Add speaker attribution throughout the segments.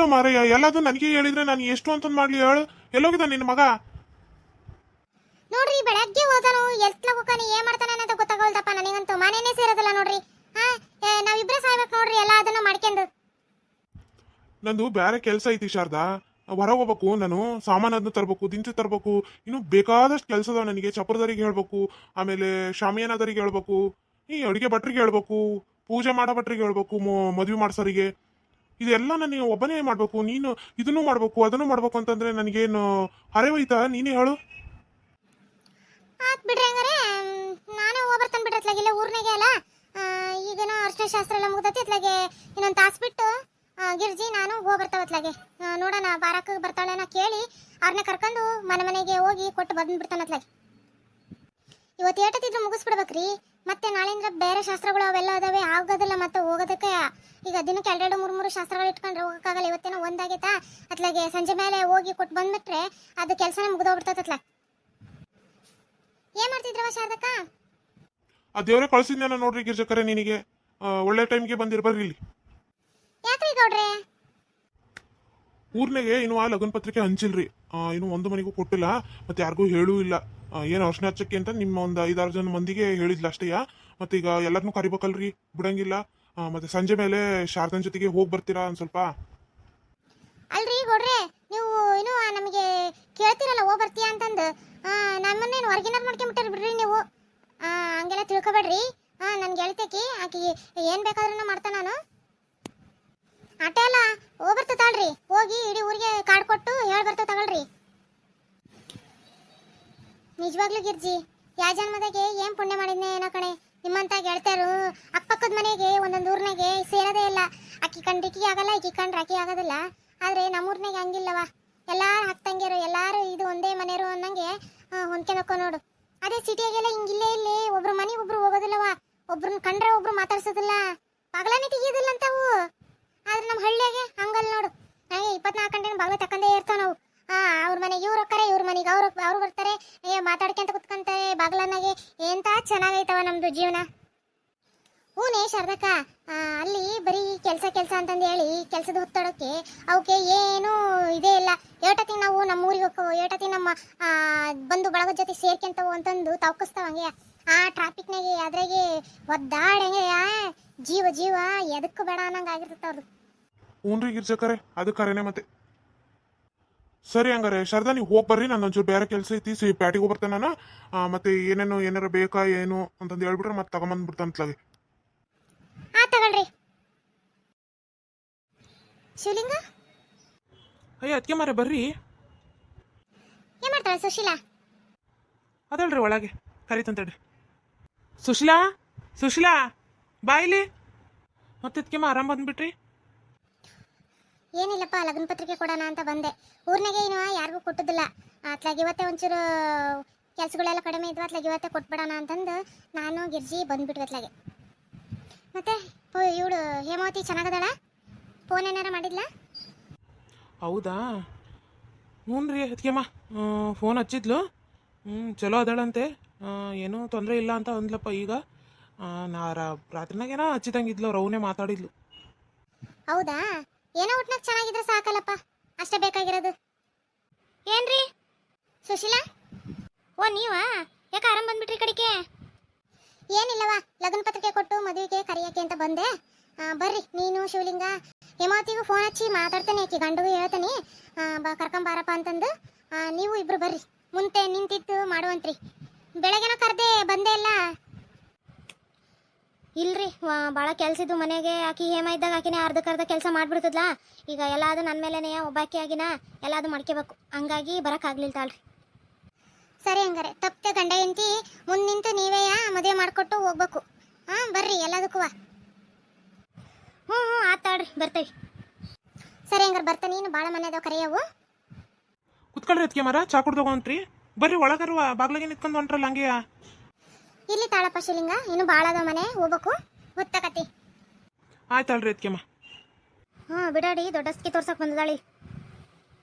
Speaker 1: ಗೊತ್ತಿಲ್ಲ ಮಾರಯ್ಯ, ಎಲ್ಲದು ನನಗೆ ಹೇಳಿದ್ರೆ ನಾನು ಎಷ್ಟು ಅಂತಂದು ಮಾಡ್ಲಿ ಹೇಳು. ಎಲ್ಲೋಗಿದ್ದ ನಿನ್ನ ಮಗ?
Speaker 2: ನೋಡ್ರಿ ಬೆಳಗ್ಗೆ ಹೋದನು, ಎತ್ಲ ಹೋಗಾನಿ ಏನ್ ಮಾಡ್ತಾನೆ ಅಂತ ಗೊತ್ತಾಗಲ್ದಪ್ಪ ನನಗಂತೂ. ಮನೇನೆ ಸೇರೋದಿಲ್ಲ ನೋಡ್ರಿ. ನಾವಿಬ್ರೇ ಸಾಯ್ಬೇಕು ನೋಡ್ರಿ ಎಲ್ಲ ಅದನ್ನ ಮಾಡ್ಕೊಂಡು.
Speaker 1: ನಂದು ಬೇರೆ ಕೆಲಸ ಐತಿ ಶಾರದಾ, ಹೊರಗೆ ಹೋಗ್ಬೇಕು. ನಾನು ಸಾಮಾನದನ್ನ ತರಬೇಕು, ದಿನಸಿ ತರಬೇಕು, ಇನ್ನು ಬೇಕಾದಷ್ಟು ಕೆಲಸ ಅದಾವ ನನಗೆ. ಚಪ್ರದರಿಗೆ ಹೇಳ್ಬೇಕು, ಆಮೇಲೆ ಶಾಮಿಯಾನದರಿಗೆ ಹೇಳ್ಬೇಕು, ಈ ಅಡುಗೆ ಭಟ್ರಿಗೆ ಹೇಳ್ಬೇಕು, ಪೂಜೆ ಮಾಡೋ ಭಟ್ರಿಗೆ ಹೇಳ್ಬೇಕು, ಮದುವೆ ಮಾಡ್ಸೋರಿಗೆ. ಇದೆಲ್ಲ ನನಗೆ ಒಬ್ಬನೇ ಮಾಡ್ಬೇಕು. ನೀನು ಇದನ್ನು ಮಾಡ್ಬೇಕು ಅದನ್ನು ಮಾಡ್ಬೇಕು ಅಂತಂದ್ರೆ ನನಗೇನು ಹರೆ ಹೋಯ್ತಾ? ನೀನೇ ಹೇಳು.
Speaker 2: ಆತ್ ಬಿಡ್ರಿ ಹಂಗಾರೆ, ನಾನು ಹೋಗ್ಬರ್ತಾನೆ ಬಿಡ್ರಿ. ಅತ್ಲಾಗಿಲ್ಲ ಊರ್ನಾಗೆ ಅಲ್ಲ, ಈಗೇನೋ ಅರ್ಶನ ಶಾಸ್ತ್ರ ಎಲ್ಲ ಮುಗ್ದತಿ. ಅತ್ಲಾಗೆ ಇನ್ನೊಂದು ತಾಸು ಬಿಟ್ಟು ಗಿರ್ಜಿ ನಾನು ಹೋಗ್ಬರ್ತಾವ. ಅತ್ಲಾಗೆ ನೋಡೋಣ, ಬಾರಕ್ಕೆ ಬರ್ತಾಳೆನ ಕೇಳಿ ಅವ್ರನ್ನ ಕರ್ಕೊಂಡು ಮನೆಗೆ ಹೋಗಿ ಕೊಟ್ಟು ಬಂದ್ಬಿಡ್ತಾನೆ. ಅತ್ಲಾಗೆ ಇವತ್ತು ಏಟತ್ತಿದ್ರು ಮುಗಿಸ್ಬಿಡ್ಬೇಕ್ರಿ. ಮತ್ತೆ ನಾಳೆಯಿಂದ ಬೇರೆ ಶಾಸ್ತ್ರಗಳು ಅವೆಲ್ಲ ಅದಾವೆ, ಆಗೋದಿಲ್ಲ ಮತ್ತೆ ಹೋಗೋದಕ್ಕೆ. ಈಗ ದಿನಕ್ಕೆ 2-3 ಶಾಸ್ತ್ರಗಳು ಇಟ್ಕೊಂಡ್ರೆ ಹೋಗಕ್ಕಾಗಲ್ಲ. ಇವತ್ತೇನೋ ಒಂದಾಗೈತಾ, ಅತ್ಲಾಗೆ ಸಂಜೆ ಮೇಲೆ ಹೋಗಿ ಕೊಟ್ಟು ಬಂದ್ಬಿಟ್ರೆ ಅದು ಕೆಲಸನೇ ಮುಗ್ದೋಗ್ಬಿಡ್ತೈತೆ. ಅತ್ಲಾಗ ಏನ್ ಮಾಡ್ತಿದ್ರವ ಶಾರದಕ್ಕ?
Speaker 1: ಆ ದೇವರೇ ಕಳ್ಸಿದ್ನೇನ ನೋಡ್ರಿ ಗಿರ್ಜಕರೆ, ನಿನಗೆ ಒಳ್ಳೆ ಟೈಮ್ಗೆ ಬಂದಿರ್ಬರ್ರಿ ಇಲ್ಲಿ.
Speaker 2: ಯಾಕ್ರಿ ಗೌಡ್ರೆ?
Speaker 1: ಊರ್ನಾಗೆ ಇನ್ನು ಆ ಲಗ್ನ ಪತ್ರಿಕೆ ಹಂಚಿಲ್ರಿ. ಇನ್ನು ಒಂದು ಮನೆಗೂ ಕೊಟ್ಟಿಲ್ಲ, ಮತ್ತೆ ಯಾರಿಗೂ ಹೇಳೂ ಇಲ್ಲ. ಏನು ಅರ್ಶನ ಹಚ್ಚಕ್ಕೆ ಅಂತ ನಿಮ್ಮ ಒಂದು 5-6 ಜನ ಮಂದಿಗೆ ಹೇಳಿದ್ಲ ಅಷ್ಟೇಯ. ಮತ್ತೆ ಈಗ ಎಲ್ಲರನ್ನೂ ಕರಿಬೇಕಲ್ರಿ, ಬಿಡಂಗಿಲ್ಲ. ಮತ್ತೆ ಸಂಜೆ ಮೇಲೆ ಶಾರದನ್ ಜೊತೆಗೆ ಹೋಗಿ ಬರ್ತೀರಾ ಒಂದು ಸ್ವಲ್ಪ?
Speaker 2: ಅಲ್ರಿ ಗೌಡ್ರೆ, ನೀವು ಇನ್ನು ನಮಗೆ ಕೇಳ್ತಿರಲ್ಲ ಹೋಗಿ ಬರ್ತೀಯಾ ಅಂತಂದು. ನಮ್ಮನ್ನೇನು ಹೊರಗಿನಾರು ಮಾಡ್ಕೊಂಡ್ಬಿಟ್ಟಾರ ಬಿಡ್ರಿ ನೀವು. ಹಂಗೆಲ್ಲ ತಿಳ್ಕೊಬೇಡ್ರಿ. ನನ್ನ ಗೆಳತಿಕಿ ಆಕಿ ಏನ್ ಬೇಕಾದ್ರೂ ಮಾಡ್ತಾ. ನಾನು ಆಟ ಎಲ್ಲ ಹೋಗ್ಬರ್ತತಾಳ್ರಿ. ಹೋಗಿ ಇಡೀ ಊರಿಗೆ ಕಾರ್ಡ್ ಕೊಟ್ಟು ಹೇಳಿ ಬರ್ತಾವ ತಗೊಳ್ರಿ. ನಿಜವಾಗ್ಲೂ ಗಿರ್ಜಿ, ಯಾ ಜನ್ಮದಾಗೆ ಏನ್ ಪುಣ್ಯ ಮಾಡಿದ್ನೆ ಏನೋ ಕಣೆ. ನಿಮ್ಮಂತ ಗೆಳತಿಯರು ಅಕ್ಕಪಕ್ಕದ ಮನೆಗೆ ಒಂದೊಂದು ಊರ್ನಾಗೆ ಸೇರೋದೇ ಇಲ್ಲ. ಅಕ್ಕಿ ಕಂಡ್ರಿಕಿ ಆಗಲ್ಲ, ಈಕಿ ಕಂಡ್ರೆ ಅಕ್ಕಿ ಆಗೋದಿಲ್ಲ. ಆದ್ರೆ ನಮ್ಮೂರ್ನಾಗೆ ಹಂಗಿಲ್ಲವ, ಎಲ್ಲಾರು ಹತ್ತಂಗಿರು, ಎಲ್ಲಾರು ಇದು ಒಂದೇ ಮನೆಯರು ಅನ್ನಂಗೆ ಹೊಂದ್ಕೊಬೇಕು ನೋಡು. ಅದೇ ಸಿಟಿಯಾಗೆಲ್ಲ ಹಿಂಗಿಲ್ಲೇ ಇಲ್ಲಿ ಒಬ್ರು ಮನೆಗೆ ಒಬ್ರು ಹೋಗೋದಿಲ್ಲವ, ಒಬ್ರನ್ನ ಕಂಡ್ರೆ ಒಬ್ರು ಮಾತಾಡ್ಸೋದಿಲ್ಲ, ಬಾಗ್ಲಾನೇ ತೆಗಿಯೋದಿಲ್ಲ ಅಂತವು. ಆದ್ರೆ ನಮ್ಮ ಹಳ್ಳಿಯಾಗೆ ಹಂಗಲ್ಲ ನೋಡು. ಹಾಗೆ 24 ಗಂಟೆ ಬಾಗ್ಲ ತಕ್ಕಂದೇ ಇರ್ತಾವ ನಾವು. ಅವ್ರ ಮನೆಗೆ ಇವ್ರು ಹೋಗ್ತಾರೆ, ಇವ್ರ ಮನೆಗೆ ಅವ್ರು ಬರ್ತಾರೆ, ಮಾತಾಡ್ಕೊಂತ ಕುತ್ಕೊಂತಾರೆ ಬಾಗ್ಲನಾಗೆ. ಎಂತ ಚೆನ್ನಾಗೈತವ ನಮ್ದು ಜೀವನ. ಹೂನೇ ಶಾರದಕ್ಕ, ಅಲ್ಲಿ ಬರೀ ಕೆಲಸ ಅಂತಂದು ಹೇಳಿ ಕೆಲಸದ ಹೊತ್ತಡೋಕೆ ಅವಕ್ಕೆ ಏನು ಇದೇ ಇಲ್ಲ. ಏಟತಿ ನಾವು ನಮ್ಮ ಊರಿಗೆ ಹೋಗ್ತೇವೆ, ಏಟತಿ ನಮ್ಮ ಬಂಧು ಬಳಗದ ಜೊತೆ ಸೇರ್ಕೊಂತವು ಅಂತಂದು ತವಕಿಸ್ತಾವ. ಹಂಗೆ ಆ ಟ್ರಾಫಿಕ್ನಾಗೆ ಅದ್ರಾಗೆ ಒದ್ದಾಡಂಗೆ ಜೀವ ಎದಕ್ಕೆ ಬೇಡ ಅನ್ನಂಗೆ ಆಗಿರ್ತೈತೆ ಅವ್ರದ್ದು.
Speaker 1: ಹ್ಞೂನ್ರಿ ಗಿರ್ಜಕರೆ, ಅದು ಕರೆನೆ. ಮತ್ತೆ ಸರಿ ಹಂಗಾರೆ ಶಾರದಾ, ನೀವು ಹೋಗಿ ಬರ್ರಿ. ನಾನು ಒಂಚೂರು ಬೇರೆ ಕೆಲಸ ಐತಿ, ಪ್ಯಾಟಿಗೆ ಹೋಗ್ಬರ್ತೇನೆ ನಾನು. ಮತ್ತೆ ಏನಾರ ಬೇಕಾ ಏನು ಅಂತಂದು ಹೇಳ್ಬಿಟ್ರೆ ಮತ್ತೆ ತಗೊಂಬಂದ್ಬಿಡ್ತಾನತ್ಲಾಗೆ.
Speaker 2: ತಗೊಳ್ರಿ. ಶಿವಲಿಂಗ,
Speaker 1: ಅಯ್ಯ ಅದಕ್ಕೆ ಮಾರೆ ಬರ್ರಿ.
Speaker 2: ಏನ್ ಮಾಡ್ತಾಳೆ ಸುಶೀಲಾ?
Speaker 1: ಅದಲ್ರಿ ಒಳಗೆ ಕರಿತಂತೇಳಿ. ಸುಶೀಲಾ ಬಾಯಿಲಿ. ಮತ್ತೆ ಅದಕ್ಕೆ ಆರಾಮ್ ಬಂದ್ಬಿಟ್ರಿ?
Speaker 2: ಏನಿಲ್ಲಪ್ಪ, ಲಗ್ನ ಪತ್ರಿಕೆ ಕೊಡೋಣ ಅಂತ ಬಂದೆ. ಊರ್ನಾಗೆ ಏನು ಯಾರಿಗೂ ಕೊಟ್ಟದಿಲ್ಲ. ಅತ್ಲಾಗ ಇವತ್ತೇ ಒಂಚೂರು ಕೆಲಸಗಳೆಲ್ಲ ಕಡಿಮೆ ಇದ್ವು, ಅತ್ಲಾಗ ಇವತ್ತೇ ಕೊಟ್ಬಿಡೋಣ ಅಂತಂದು ನಾನು ಗಿರ್ಜಿ ಬಂದ್ಬಿಟ್ವಿ ಅತ್ಲಾಗೆ. ಮತ್ತೆ ಇವಳು ಹೇಮಾವತಿ ಚೆನ್ನಾಗದಾಳ? ಫೋನ್ ಏನಾರ ಮಾಡಿದ್ಲ?
Speaker 1: ಹೌದಾ? ಹ್ಞೂನ್ರಿ ಅದಕ್ಕೆಮ್ಮ ಫೋನ್ ಹಚ್ಚಿದ್ಲು. ಚಲೋ ಅದಾಳಂತೆ, ಏನೂ ತೊಂದರೆ ಇಲ್ಲ ಅಂತ ಅಂದ್ಲಪ್ಪ. ಈಗ ರಾತ್ರಿನಾಗೇನೋ ಹಚ್ಚಿದಂಗಿದ್ಲು, ರೌನೇ ಮಾತಾಡಿದ್ಲು.
Speaker 2: ಹೌದಾ? ಏನೋ ಒಟ್ನಾಗ ಚೆನ್ನಾಗಿದ್ರೆ ಸಾಕಲ್ಲಪ್ಪ, ಅಷ್ಟೇ ಬೇಕಾಗಿರೋದು. ಏನ್ರಿ ಸುಶೀಲಾ? ಓ ನೀವಾ? ಯಾಕೆ ಆರಾಮ್ ಬಂದ್ಬಿಟ್ರಿ ಕಡಿಕೆ? ಏನಿಲ್ಲವಾ, ಲಗ್ನ ಪತ್ರಿಕೆ ಕೊಟ್ಟು ಮದುವೆಗೆ ಕರಿಯಕ್ಕೆ ಅಂತ ಬಂದೆ. ಬರ್ರಿ, ನೀನು ಶಿವಲಿಂಗ ಹೇಮಾವತಿಗೂ ಫೋನ್ ಹಚ್ಚಿ ಮಾತಾಡ್ತಾನೆ, ಆಕಿ ಗಂಡಗೂ ಹೇಳ್ತಾನೆ ಕರ್ಕೊಂಬಾರಪ್ಪ ಅಂತಂದು. ನೀವು ಇಬ್ರು ಬರ್ರಿ, ಮುಂತೆ ನಿಂತಿತ್ತು ಮಾಡುವಂತ್ರಿ. ಬೆಳಗ್ಗೆನ ಕರ್ದೆ ಬಂದೇ ಇಲ್ಲ. ಇಲ್ರಿ, ಭಾಳ ಕೆಲಸ ಇದ್ದು ಮನೆಗೆ. ಆಕಿ ಹೇಮ ಇದ್ದಾಗ ಆಕಿನೇ ಅರ್ಧಕ್ಕರ್ಧ ಕೆಲಸ ಮಾಡ್ಬಿಡ್ತದ್ಲಾ. ಈಗ ಎಲ್ಲಾದು ನನ್ನ ಮೇಲೇನೆ ಒಬ್ಬಾಕಿ ಆಗಿನ ಎಲ್ಲಾದು ಮಾಡ್ಕೋಬೇಕು, ಹಂಗಾಗಿ ಬರೋಕ್ಕಾಗ್ಲಿಲ್ಲ ತಾಳ್ರಿ. ಸರಿ ಹಂಗಾರೆ ತಪ್ಪೆ ಗಂಡ ಹೆಂಡತಿ ಮುಂದೆ ನಿಂತು ನೀವೇ ಮದುವೆ ಮಾಡಿಕೊಟ್ಟು ಹೋಗ್ಬೇಕು. ಬರ್ರಿ ಎಲ್ಲದಕ್ಕೂ. ಹ್ಞೂ ಆತಾಳ್ರಿ, ಬರ್ತೇವೆ. ಸರಿ ಹಂಗಾರೆ ಬರ್ತಾನೆ. ನೀನು ಭಾಳ ಮನೆ ಅದಾವ ಕರೆಯವು.
Speaker 1: ಕುತ್ಕೊಳ್ರಿ ಅದಕ್ಕೆ ಮರ, ಚಾ ಕುಡ್ದೋಗಂತ್ರಿ. ಬರ್ರಿ ಒಳಗರುವ, ಬಾಗ್ಲಾಗೆ ನಿಂತ್ಕೊಂಡು ಹೊಂಟ್ರಲ್ಲ ಹಂಗೆಯ.
Speaker 2: ಇಲ್ಲಿ ತಾಳಪ್ಪ ಶಿವಲಿಂಗ, ಇನ್ನು ಭಾಳ ಅದಾವ ಮನೆ, ಹೋಗ್ಬೇಕು, ಗೊತ್ತಾಕತಿ.
Speaker 1: ಆಯ್ತಲ್ರಿ ಅದಕ್ಕೆಮ್ಮ.
Speaker 2: ಬಿಡಾಡಿ ದೊಡ್ಡಸ್ಕಿ ತೋರ್ಸಕ್ ಬಂದದಾಳಿ.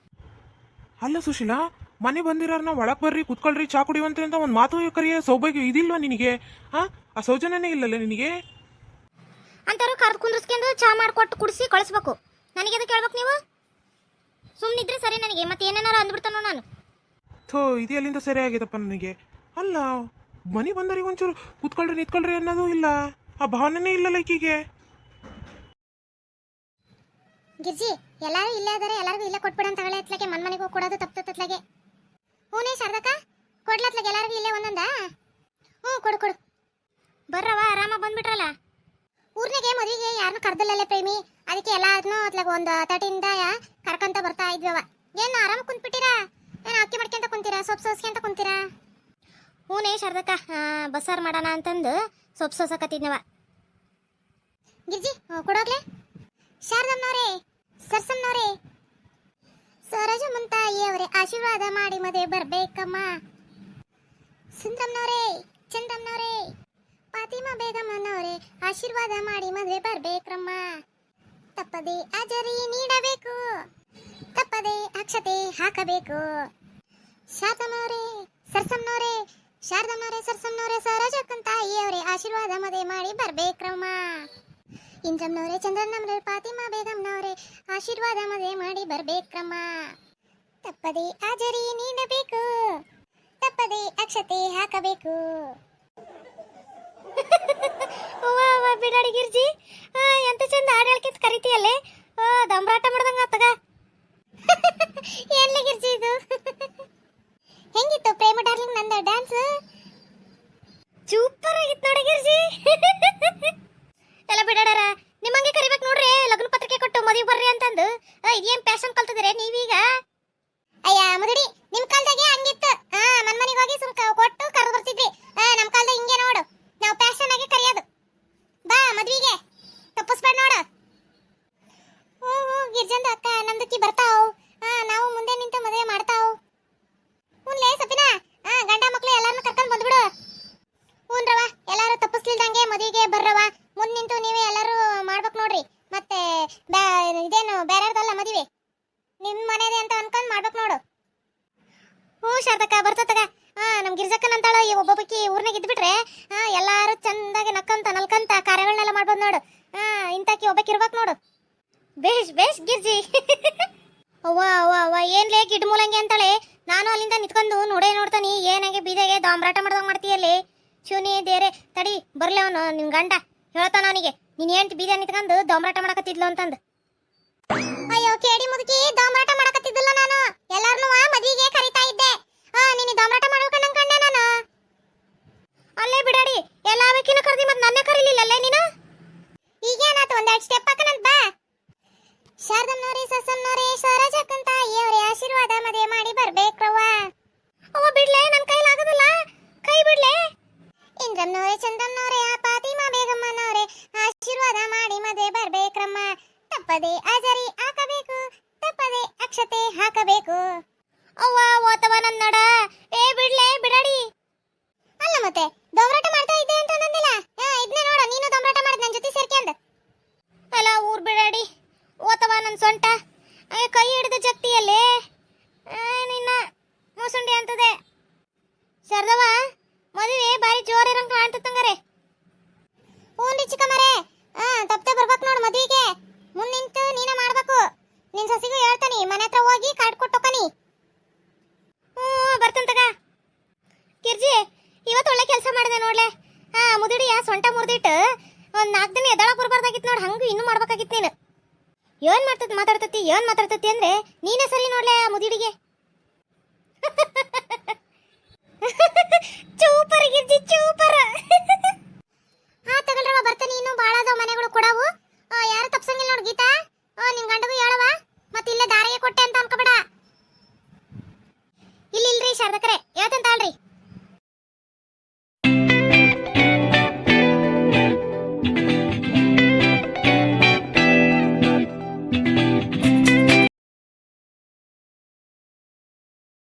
Speaker 1: ಅಲ್ಲ ಸುಶೀಲಾ, ಮನೆ ಬಂದಿರೋರ್ನ ಒಳಗೆ ಬರ್ರಿ, ಕುತ್ಕೊಳ್ರಿ, ಚಾ ಕುಡಿಯುವಂತೆ ಅಂತ ಒಂದು ಮಾತು ಕರಿಯ ಸೌಭಾಗ್ಯ ಇದಿಲ್ವಾ ನಿನಗೆ? ಆ ಸೌಜನ್ಯನೇ ಇಲ್ಲಲ್ಲ ನಿನಗೆ?
Speaker 2: ಅಂತಾರು ಕರ್ದು ಕುಂದ್ರಸ್ಕೊಂಡು ಚಾ ಮಾಡಿಕೊಟ್ಟು ಕುಡಿಸಿ ಕಳಿಸ್ಬೇಕು. ನನಗೆ ಅದಕ್ಕೆ ಹೇಳ್ಬೇಕು ನೀವು? ನನಗೆ ಮತ್ತೆ ಏನೇನಾರು ಅಂದ್ಬಿಡ್ತಾನೋ ನಾನು.
Speaker 1: ಥೋ ಇದು ಎಲ್ಲಿಂದ ಸರಿ ಆಗಿದಪ್ಪ ನನಗೆ. ಅಲ್ಲ ಮನೆ ಬಂದರಿಗೆ ಒಂಚೂರು ಕೂತ್ಕೊಳ್ರಿ ನಿಂತ್ಕೊಳ್ರಿ ಅನ್ನೋದು ಇಲ್ಲ, ಆ ಭಾವನೆನೇ ಇಲ್ಲಲ್ಲ ಈಕಿಗೆ.
Speaker 2: ಗಿರ್ಜಿ ಎಲ್ಲಾರು ಇಲ್ಲೇ ಅದಾರೆ, ಎಲ್ಲರಿಗೂ ಇಲ್ಲೇ ಕೊಟ್ಬಿಡಂತ ತಗೊಳ್ಳೆ ಹತ್ಲಕ್ಕೆ ಮನ್ ಮನೆಗೆ ಹೋಗಿ ಕೊಡೋದು ತಪ್ತತ್ಲಗೆ. ಹೂನೇ ಶಾರದಕ್ಕ ಕೊಡ್ಲತ್ಲಗೆ ಎಲ್ಲರಿಗೂ ಇಲ್ಲೇ ಒಂದೊಂದ. ಹ್ಞೂ ಕೊಡು ಕೊಡು. ಬರ್ರವ ಆರಾಮ ಬಂದ್ಬಿಟ್ರಲ್ಲ. ಊರ್ನಾಗೆ ಮದುವೆಗೆ ಯಾರನ್ನೂ ಕರ್ದಲ್ಲೇ ಪ್ರೇಮಿ, ಅದಕ್ಕೆ ಎಲ್ಲಾದ್ನೂ ಅತ್ಲಾಗ ಒಂದು 30ಇಂದ ಕರ್ಕೊಂತ ಬರ್ತಾ ಇದ್ವವ. ಏನು ಆರಾಮ ಕುಂತ್ಬಿಟ್ಟಿರಾ? ಏನು ಅಕ್ಕಿ ಮಾಡ್ಕೊಂತ ಕುಂತೀರಾ, ಸೊಪ್ಪು ಸೋಸ್ಕೊಂತ ಕುಂತೀರಾ? ಹೂನೇ ಶಾರದಕ್ಕ ಬಸ್ಸಾರು ಮಾಡೋಣ ಅಂತಂದು ಸೊಪ್ಪು ಸೋಸಕತ್ತಿದ್ನವ. ಗಿರ್ಜಿ ಕೊಡೋಗ್ಲೆ. ಶಾರದಮ್ಮನವರೇ, ಸರ್ಸಮ್ಮನವರೇ, ಸರೋಜ ಮುಂತಾಯಿಯವರೇ ಆಶೀರ್ವಾದ ಮಾಡಿ ಮದುವೆ ಬರ್ಬೇಕಮ್ಮ. ಸುಂದರಮ್ಮನವರೇ, ಚಂದಮ್ಮನವರೇ, ಫಾತಿಮಾ ಬೇಗಮ್ಮನವರೇ ಆಶೀರ್ವಾದ ಮಾಡಿ ಮದುವೆ ಬರ್ಬೇಕ್ರಮ್ಮ. ತಪ್ಪದೆ ಅಜರಿ ನೀಡಬೇಕು, ತಪ್ಪದೆ ಅಕ್ಷತೆ ಹಾಕಬೇಕು. ಶಾರದಮ್ಮನವರೇ, ಸರ್ಸಮ್ಮನವರೇ, ಶಾರದಮ್ಮನವರೇ, ಸರ್ಸಮ್ಮನವರೇ, ಸರೋಜಕ್ಕನ್ ತಾಯಿಯವರೇ ಆಶೀರ್ವಾದ ಮದುವೆ ಮಾಡಿ ಬರ್ಬೇಕ್ರಮ್ಮ. ಇಂದ್ರಮ್ಮನವರೇ, ಚಂದ್ರನ್ನವರೇ, ಫಾತಿಮಾ ಬೇಗಮ್ಮನವರೇ ಆಶೀರ್ವಾದ ಮದುವೆ ಮಾಡಿ ಬರ್ಬೇಕ್ರಮ್ಮ. ತಪ್ಪದೆ ಹಾಜರಿ ನೀಡಬೇಕು, ತಪ್ಪದೆ ಅಕ್ಷತೆ ಹಾಕಬೇಕು. ಬಿಡಾಡಿ ಗಿರ್ಜಿ, ಎಂತ ಚಂದ ಆಡಳಿಕೆ ಕರಿತೀಯಲ್ಲೇ, ದಂಬರಾಟ ಮಾಡ್ದಂಗ ಆತಗ. ಎಲ್ಲಿ ಗಿರ್ಜಿ ಇದು? ಹೆಂಗಿತ್ತು ಪ್ರೇಮ ಡಾರ್ಲಿಂಗ್ ನಂದ ಡ್ಯಾನ್ಸ್? ಸೂಪರ್ ಆಗಿತ್ತು ನೋಡಿ ಗಿರ್ಜಿ. ಎಲ್ಲ ಬಿಡಾಡಾರ ನಿಮ್ಮಂಗೆ ಕರಿಬೇಕು ನೋಡ್ರಿ, ಲಗ್ನ ಪತ್ರಿಕೆ ಕೊಟ್ಟು ಮದುವೆ ಬರ್ರಿ ಅಂತಂದು. ಇದೇನ್ ಪ್ಯಾಷನ್ ಕಲ್ತಿದ್ರೆ ನೀವೀಗ? ಅಯ್ಯ ಮುದುಡಿ, ನಿಮ್ ಕಾಲದಾಗೆ ಹಂಗಿತ್ತು. ಮನ್ ಮನೆಗೆ ಹೋಗಿ ಸುಮ್ ಕೊಟ್ಟು ಕರೆದು ಬರ್ತಿದ್ವಿ. ನಮ್ ಕಾಲದಾಗ ಹಿಂಗೆ ನೋಡು, ನಾವು ಪ್ಯಾಷನ್ ಆಗಿ ಕರೆಯೋದು. ಬಾ ಮದ್ವಿಗೆ, ತಪ್ಪಿಸ್ಬೇಡ ನೋಡು. ಹ್ಞೂ ಗಿರ್ಜಂದು ಅಕ್ಕ ನಮ್ದಕ್ಕಿ ಬರ್ತಾವ್. ನಾವು ಮುಂದೆ ನಿಂತು ಮದುವೆ ಮಾಡ್ತಾವ್. ಹ್ಞೂನ್ಲೇ ಸಪಿನಾ, ಗಂಡ ಮಕ್ಳು ಎಲ್ಲಾರನ್ನೂ ಕರ್ಕೊಂಡು ಬಂದ್ಬಿಡು. ಹ್ಞೂನ್ರವ, ಎಲ್ಲಾರು ತಪ್ಪಿಸ್ಲಿಲ್ದಂಗೆ ಮದುವೆಗೆ ಬರ್ರವ. ಮುಂದೆ ನಿಂತು ನೀವೇ ಎಲ್ಲರೂ ಮಾಡ್ಬೇಕು ನೋಡ್ರಿ. ಮತ್ತೆ ಇದೇನು ಬೇರೆಯವ್ರದಲ್ಲ ಮದುವೆ, ನಿಮ್ ಮನೆದೆ ಅಂತ ಅನ್ಕೊಂಡ್ ಮಾಡ್ಬೇಕು ನೋಡು. ಹ್ಞೂ ಶಾರದಕ್ಕ ಬರ್ತತಗ. ನಮ್ ಗಿರ್ಜಕ್ಕನ್ ಅಂತಾಳ ಈ ಒಬ್ಬೊಬ್ಬಕಿ ಊರ್ನಾಗ ಇದ್ಬಿಟ್ರೆ ಎಲ್ಲಾರು ಚಂದಾಗಿ ನಕ್ಕಂತ ನಲ್ಕಂತ ಕಾರ್ಯಗಳನ್ನೆಲ್ಲ ಮಾಡ್ಬೋದು ನೋಡು. ಇಂತಾಕಿ ಒಬ್ಬಕಿ ಇರ್ಬೇಕು ನೋಡು. ಬೇಷ್ ಬೇಷ್ ಗಿರ್ಜಿ. ಅವ್ವ ಅವ್ವ ಅವ್ವ ಏನ್ಲೇ ಗಿಡ್ ಮೂಲಂಗಿ ಅಂತಾಳೆ. ನಾನು ಅಲ್ಲಿಂದ ನಿಂತ್ಕೊಂಡು ನೋಡ್ತಾನಿ, ಏನಾಗೆ ಬೀದಾಗೆ ದಾಂಬ್ರಾಟ ಮಾಡ್ದಂಗ್ ಮಾಡ್ತೀಯಲ್ಲಿ. ಶಿವನಿ ದೇರೆ ತಡಿ ಬರ್ಲಿ ಅವನು, ನಿಮ್ ಗಂಡ ಹೇಳ್ತಾನ ಅವನಿಗೆ, ನೀನ್ ಏಂಟ್ ಬೀದ ನಿಂತ್ಕೊಂಡು ದಾಂಬ್ರಾಟ ಮಾಡಕತ್ತಿದ್ಲು ಅಂತಂದು. ಅಯ್ಯೋ ಕೇಡಿ ಮುದುಕಿ, ದಾಂಬ್ರಾಟ ಮಾಡಕತ್ತಿದ್ದಿಲ್ಲ ನಾನು, ಎಲ್ಲಾರನ್ನೂ ಮದ್ವಿಗೆ ಕರಿತಾ ಇದ್ದೆ. ನೀನು ದಾಂಬ್ರಾಟ ಮಾಡ್ಬೇಕಂತ ಅನ್ಕೊಂಡೆ ನಾನು. ಅಲ್ಲೇ ಬಿಡಾಡಿ, ಎಲ್ಲ ಬೇಕಿನ ಕರ್ದಿ ಮತ್ತೆ ನನ್ನೇ ಕರೀಲಿಲ್ಲಲ್ಲೇ ನೀನು. ಈಗೇನಾತು, ಒಂದೆರಡು ಸ್ಟೆಪ್ ಹಾಕನಂತ ಬಾ. ಶಾರದಮ್ಮನವರೇ, ಸಸಮ್ಮನವರೇ, ಸರೋಜಕ್ಕನ್ ತಾಯಿಯವರೇ ಆಶೀರ್ವಾದ ಮದುವೆ ಮಾಡಿ ಬರ್ಬೇಕ್ರವ್ವ. ಅವ್ವ ಬಿಡ್ಲೆ, ನನ್ನ ಕೈಲಾಗೋದಿಲ್ಲ, ಕೈ ಬಿಡ್ಲೆ. ಇಂದ್ರಮ್ಮನವರೇ, ಚಂದ್ರಮ್ಮನವರೇ, ಫಾತಿಮಾ ಬೇಗಮ್ಮನವರೇ ಆಶೀರ್ವಾದ ಮಾಡಿ ಮದುವೆ ಬರ್ಬೇಕ್ರಮ್ಮ. ತಪ್ಪದೆ ಹಾಜರಿ ಹಾಕಬೇಕು, ತಪ್ಪದೆ ಅಕ್ಷತೆ ಹಾಕಬೇಕು. ಅವ್ವ ಓತವ ನನ್ನಡ, ಬಿಡ್ಲೆ ಬಿಡಾಡಿ. ಅಲ್ಲ ಮತ್ತೆ ದೊಂಬರಾಟ ಮಾಡ್ತಾ ಇದ್ದೆ ಅಂತ ಅಂದಿಲ್ಲ, ಇದನ್ನೇ ನೋಡ ನೀನು ದೊಂಬರಾಟ ಮಾಡಿದ್ ನನ್ನ ಜೊತೆ ಸೇರ್ಕೊಂಡ್. ಅಲ್ಲ ಊರ್ ಬಿಡಾಡಿ, ಓತವ ನನ್ನ ಸೊಂಟ ಕೈ ಹಿಡಿದು ಜಗ್ತಿಯಲ್ಲೇ ನಿನ್ನ ಮೂಸುಂಡಿ ಅಂತದೆ. ಶಾರದವ ಮದುವೆ ಬಾರಿ ಜೋರಿರಂಗ್ ಕಾಣ್ತಂಗಾರೆ. ಹ್ಞೂ ಚಿಕ್ಕಮ್ಮರೇ, ತಪ್ಪದೆ ಬರ್ಬೇಕು ನೋಡು ಮದುವೆಗೆ. ಮುಂದೆ ನಿಂತು ನೀನೇ ಮಾಡ್ಬೇಕು. ನಿನ್ ಸಸಿಗೂ ಹೇಳ್ತಾನಿ, ಮನೆ ಹತ್ರ ಹೋಗಿ ಕಾರ್ಡ್ ಕೊಟ್ಟೋಕನಿ. ಬರ್ತಂತಗ. ಕಿರ್ಜಿ ಇವತ್ತು ಒಳ್ಳೆ ಕೆಲಸ ಮಾಡಿದೆ ನೋಡ್ಲೆ. ಮುದುಡಿಯ ಸೊಂಟ ಮುರಿದಿಟ್ಟು ಒಂದ್ 4 ದಿನ ಎದಳಕ್ ಬರ್ಬಾರ್ದಾಗಿತ್ತು ನೋಡ್, ಹಂಗೂ ಇನ್ನೂ ಮಾಡ್ಬೇಕಾಗಿತ್ತು ನೀನು. ಏನ್ ಮಾತಾಡ್ತತಿ ಅಂದ್ರೆ ನೀನೇ ಸರಿ ನೋಡ್ಲೆ ಆ ಮುದುಡಿಗೆ. ಚೂಪರ್ ಗಿರ್ಜಿ ಚೂಪರ್.